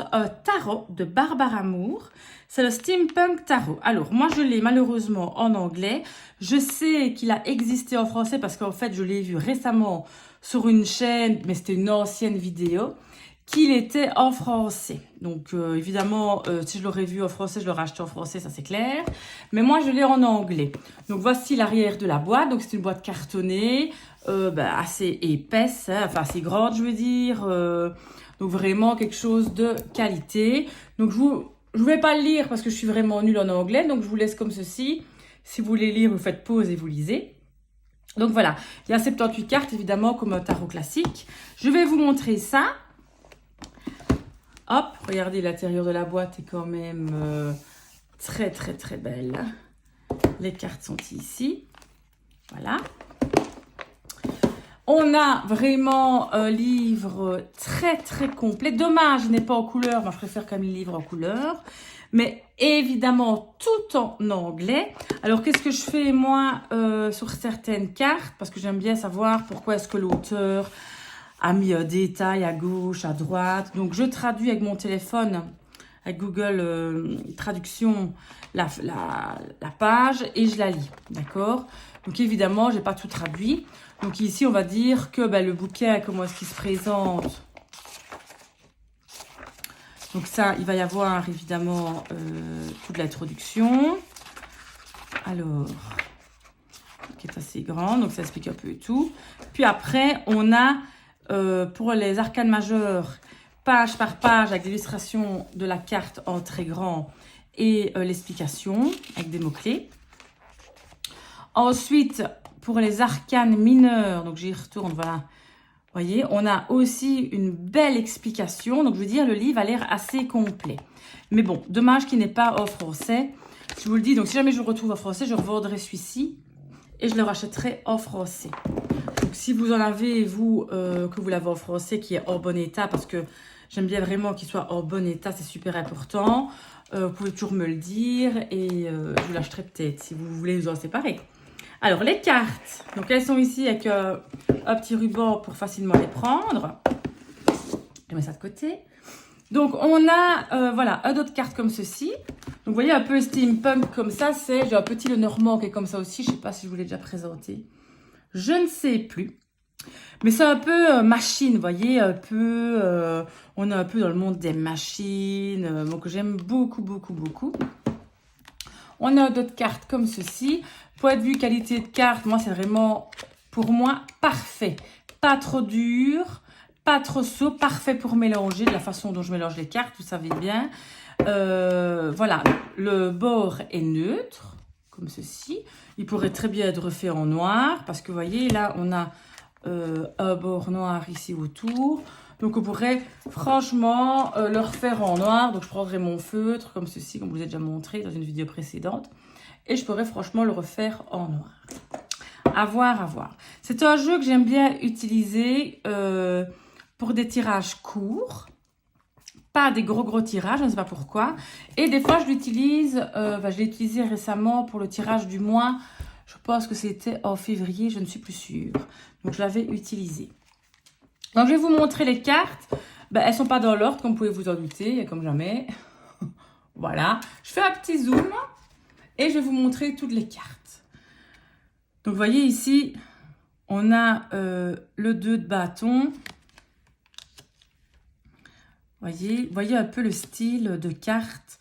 présente un tarot de Barbara Moore. C'est le Steampunk Tarot. Alors, moi, je l'ai malheureusement en anglais. Je sais qu'il a existé en français parce qu'en fait, je l'ai vu récemment sur une chaîne, mais c'était une ancienne vidéo, qu'il était en français. Donc, évidemment, si je l'aurais vu en français, je l'aurais acheté en français, ça c'est clair. Mais moi, je l'ai en anglais. Donc, voici l'arrière de la boîte. Donc, c'est une boîte cartonnée, assez épaisse, hein, enfin assez grande, je veux dire. Donc, vraiment quelque chose de qualité. Donc, je ne vais pas le lire parce que je suis vraiment nulle en anglais. Donc, je vous laisse comme ceci. Si vous voulez lire, vous faites pause et vous lisez. Donc, voilà. Il y a 78 cartes, évidemment, comme un tarot classique. Je vais vous montrer ça. Hop, regardez, l'intérieur de la boîte est quand même très, très, très belle. Les cartes sont ici. Voilà. On a vraiment un livre très, très complet. Dommage, il n'est pas en couleur. Moi, je préfère quand même les livres en couleur. Mais évidemment, tout en anglais. Alors, qu'est-ce que je fais, moi, sur certaines cartes? Parce que j'aime bien savoir pourquoi est-ce que l'auteur a mis un détail à gauche, à droite. Donc, je traduis avec mon téléphone, avec Google Traduction, la page et je la lis. D'accord? Donc, évidemment, je n'ai pas tout traduit. Donc, ici, on va dire que le bouquin, comment est-ce qu'il se présente? Donc, ça, il va y avoir, évidemment, toute l'introduction. Alors, qui est assez grande. Donc, ça explique un peu tout. Puis après, on a... pour les arcanes majeures, page par page, avec l'illustration de la carte en très grand et l'explication avec des mots-clés. Ensuite, pour les arcanes mineurs, donc j'y retourne, voilà. Vous voyez, on a aussi une belle explication. Donc, je veux dire, le livre a l'air assez complet. Mais bon, dommage qu'il n'est pas en français. Je vous le dis, donc si jamais je le retrouve en français, je revendrai celui-ci et je le rachèterai en français. Donc, si vous en avez, vous, que vous l'avez en français, qui est en bon état, parce que j'aime bien vraiment qu'il soit en bon état, c'est super important. Vous pouvez toujours me le dire et je vous l'achèterai peut-être si vous voulez vous en séparer. Alors, les cartes. Donc, elles sont ici avec un petit ruban pour facilement les prendre. Je mets ça de côté. Donc, on a, voilà, un autre carte comme ceci. Donc, vous voyez, un peu steampunk comme ça, c'est, j'ai un petit Lenormand qui est comme ça aussi. Je ne sais pas si je vous l'ai déjà présenté. Je ne sais plus. Mais c'est un peu machine, vous voyez, un peu, on est un peu dans le monde des machines, donc j'aime beaucoup, beaucoup, beaucoup. On a d'autres cartes comme ceci. Point de vue qualité de carte, moi, c'est vraiment, pour moi, parfait. Pas trop dur, pas trop saut, parfait pour mélanger, de la façon dont je mélange les cartes, vous savez bien. Voilà, le bord est neutre, comme ceci. Il pourrait très bien être refait en noir, parce que vous voyez, là, on a un bord noir ici autour. Donc, on pourrait franchement le refaire en noir. Donc, je prendrai mon feutre, comme ceci, comme je vous ai déjà montré dans une vidéo précédente. Et je pourrais franchement le refaire en noir. À voir, à voir. C'est un jeu que j'aime bien utiliser pour des tirages courts. Pas des gros tirages, je ne sais pas pourquoi. Et des fois, je l'utilise, je l'ai utilisé récemment pour le tirage du mois. Je pense que c'était en février, je ne suis plus sûre. Donc, je l'avais utilisé. Donc, je vais vous montrer les cartes. Elles ne sont pas dans l'ordre, comme vous pouvez vous en douter, comme jamais. Voilà. Je fais un petit zoom et je vais vous montrer toutes les cartes. Donc, vous voyez ici, on a le 2 de bâton. Voyez un peu le style de carte.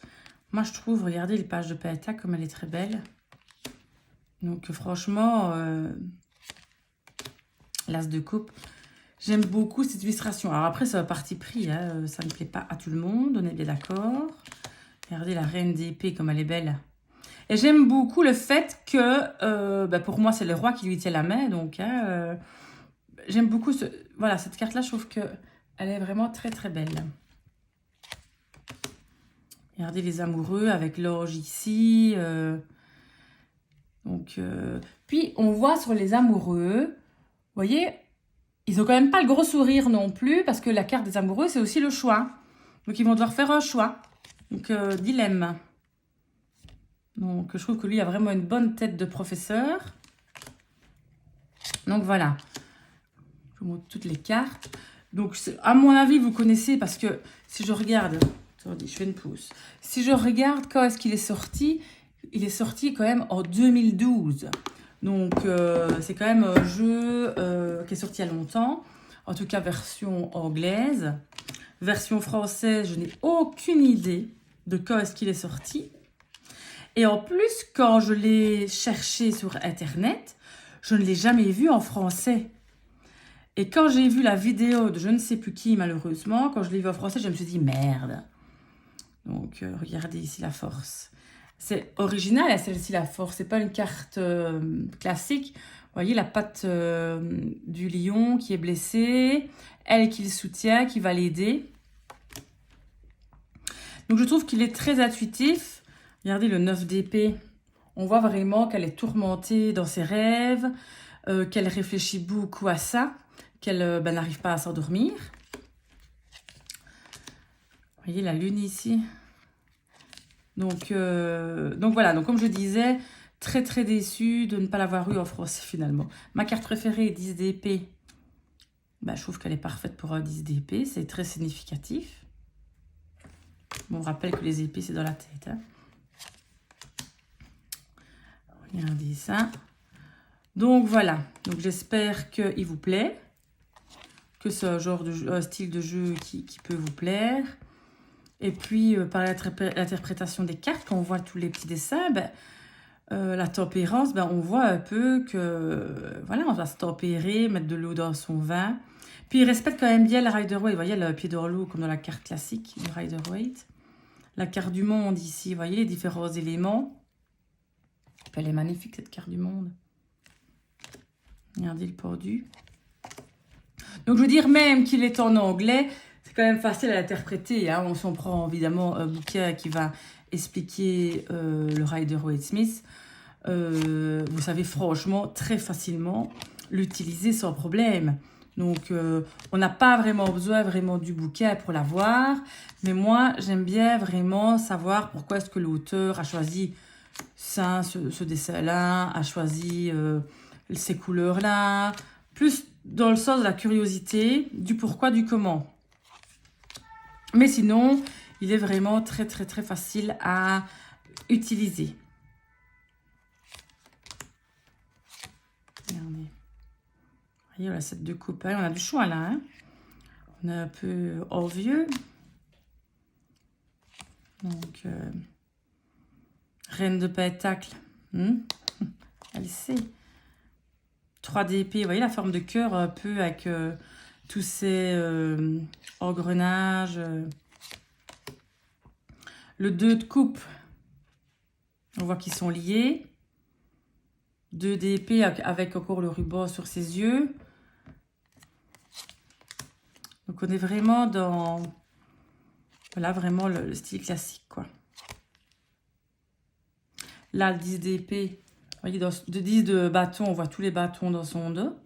Moi, je trouve, regardez les pages de Paeta, comme elle est très belle. Donc, franchement, l'as de coupe, j'aime beaucoup cette illustration. Alors après, c'est un parti pris, hein, ça ne plaît pas à tout le monde, on est bien d'accord. Regardez la reine d'épée, comme elle est belle. Et j'aime beaucoup le fait que, pour moi, c'est le roi qui lui tient la main. Donc, j'aime beaucoup voilà, cette carte-là, je trouve qu'elle est vraiment très, très belle. Regardez les amoureux avec l'orge ici. Puis, on voit sur les amoureux, vous voyez, ils n'ont quand même pas le gros sourire non plus, parce que la carte des amoureux, c'est aussi le choix. Donc, ils vont devoir faire un choix. Donc, dilemme. Donc, je trouve que lui a vraiment une bonne tête de professeur. Donc, voilà. Je vous montre toutes les cartes. Donc, à mon avis, vous connaissez parce que si je regarde... Attendez, je fais une pause. Si je regarde quand est-ce qu'il est sorti, il est sorti quand même en 2012. Donc, c'est quand même un jeu qui est sorti il y a longtemps. En tout cas, version anglaise. Version française, je n'ai aucune idée de quand est-ce qu'il est sorti. Et en plus, quand je l'ai cherché sur Internet, je ne l'ai jamais vu en français. Et quand j'ai vu la vidéo de je ne sais plus qui, malheureusement, quand je l'ai vu en français, je me suis dit merde. Donc, regardez ici la force. C'est original, celle-ci, la force. C'est pas une carte classique. Vous voyez la patte du lion qui est blessée, elle qui le soutient, qui va l'aider. Donc, je trouve qu'il est très intuitif. Regardez le 9 d'épée. On voit vraiment qu'elle est tourmentée dans ses rêves, qu'elle réfléchit beaucoup à ça, qu'elle n'arrive pas à s'endormir. Vous voyez la lune ici. Donc voilà, donc comme je disais, très très déçue de ne pas l'avoir eu en français finalement. Ma carte préférée est 10 d'épée. Ben, je trouve qu'elle est parfaite pour un 10 d'épée, c'est très significatif. Bon, on rappelle que les épées c'est dans la tête. Hein. Regardez ça. Donc voilà, donc j'espère qu'il vous plaît, que c'est un genre de jeu, un style de jeu qui peut vous plaire. Et puis, par l'interprétation des cartes, quand on voit tous les petits dessins, ben, la tempérance, ben, on voit un peu que, voilà, on va se tempérer, mettre de l'eau dans son vin. Puis, il respecte quand même bien la Rider-Waite. Vous voyez, le pied dans l'eau, comme dans la carte classique du Rider-Waite. La carte du monde ici, vous voyez les différents éléments. Puis, elle est magnifique, cette carte du monde. Regardez le pendu. Donc, je veux dire, même qu'il est en anglais... C'est quand même facile à l'interpréter. Hein. On s'en prend évidemment un bouquin qui va expliquer le Rider-Waite-Smith. Vous savez franchement très facilement l'utiliser sans problème. Donc on n'a pas vraiment besoin du bouquin pour l'avoir. Mais moi j'aime bien vraiment savoir pourquoi est-ce que l'auteur a choisi ça, ce dessin-là, a choisi ces couleurs-là. Plus dans le sens de la curiosité, du pourquoi, du comment. Mais sinon, il est vraiment très, très, très facile à utiliser. Regardez. Vous voyez, on a cette deux coupes. On a du choix là. Hein. On est un peu envieux. Donc, reine de pétacle. Elle sait. 3 d'épée. Vous voyez la forme de cœur un peu avec... tous ces engrenages. Le 2 de coupe, on voit qu'ils sont liés. 2 d'épée avec encore le ruban sur ses yeux. Donc on est vraiment dans... Voilà, vraiment le style classique, quoi. Là, le 10 d'épée, vous voyez, dans le 10 de bâton, on voit tous les bâtons dans son dos.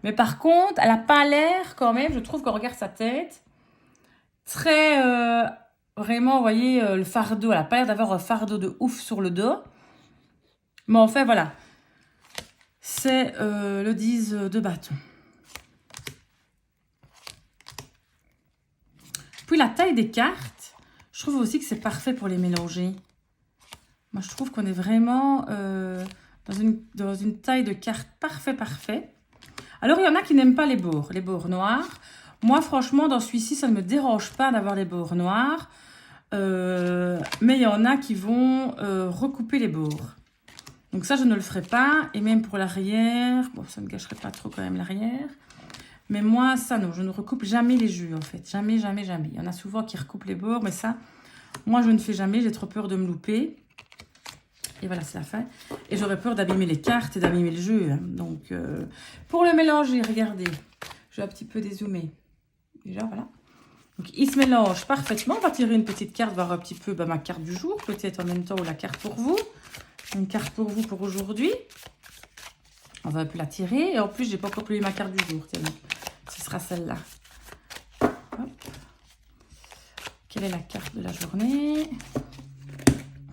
Mais par contre, elle n'a pas l'air quand même, je trouve qu'on regarde sa tête, très, vraiment, vous voyez, le fardeau. Elle n'a pas l'air d'avoir un fardeau de ouf sur le dos. Mais enfin, voilà. C'est le 10 de bâton. Puis la taille des cartes, je trouve aussi que c'est parfait pour les mélanger. Moi, je trouve qu'on est vraiment dans une taille de carte parfait. Alors, il y en a qui n'aiment pas les bords noirs. Moi, franchement, dans celui-ci, ça ne me dérange pas d'avoir les bords noirs. Mais il y en a qui vont recouper les bords. Donc ça, je ne le ferai pas. Et même pour l'arrière, bon, ça ne gâcherait pas trop quand même l'arrière. Mais moi, ça, non, je ne recoupe jamais les jeux, en fait. Jamais. Il y en a souvent qui recoupent les bords, mais ça, moi, je ne fais jamais. J'ai trop peur de me louper. Et voilà, c'est la fin. Et j'aurais peur d'abîmer les cartes et d'abîmer le jeu. Hein. Donc, pour le mélanger, regardez. Je vais un petit peu dézoomer. Déjà, voilà. Donc, il se mélange parfaitement. On va tirer une petite carte, voir un petit peu ma carte du jour. Peut-être en même temps ou la carte pour vous. Une carte pour vous pour aujourd'hui. On va un peu la tirer. Et en plus, j'ai pas encore plié ma carte du jour. Tiens, donc, ce sera celle-là. Quelle est la carte de la journée?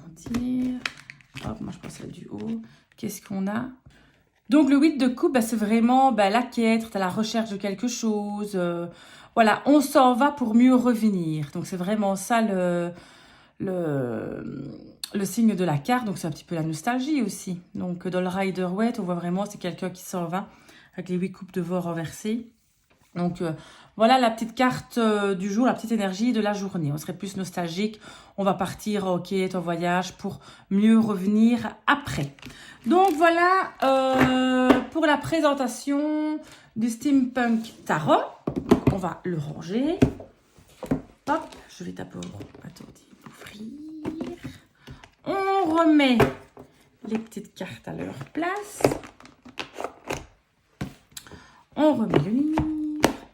On tire. Hop, moi je passe celle du haut. Qu'est-ce qu'on a? Donc le 8 de coupe, bah, c'est vraiment la quête, tu à la recherche de quelque chose. Voilà, on s'en va pour mieux revenir. Donc c'est vraiment ça le signe de la carte. Donc c'est un petit peu la nostalgie aussi. Donc dans le Rider-Waite, on voit vraiment c'est quelqu'un qui s'en va avec les 8 coupes de vent renversées. Donc voilà la petite carte du jour, la petite énergie de la journée. On serait plus nostalgique, on va partir en quête, en voyage pour mieux revenir après. Donc voilà pour la présentation du Steampunk Tarot. On va le ranger. Hop, je vais d'abord ouvrir. On remet les petites cartes à leur place. On remet le livre.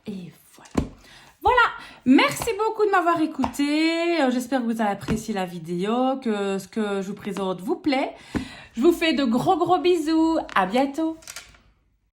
Et voilà. Voilà. Merci beaucoup de m'avoir écouté. J'espère que vous avez apprécié la vidéo, que ce que je vous présente vous plaît. Je vous fais de gros bisous. À bientôt.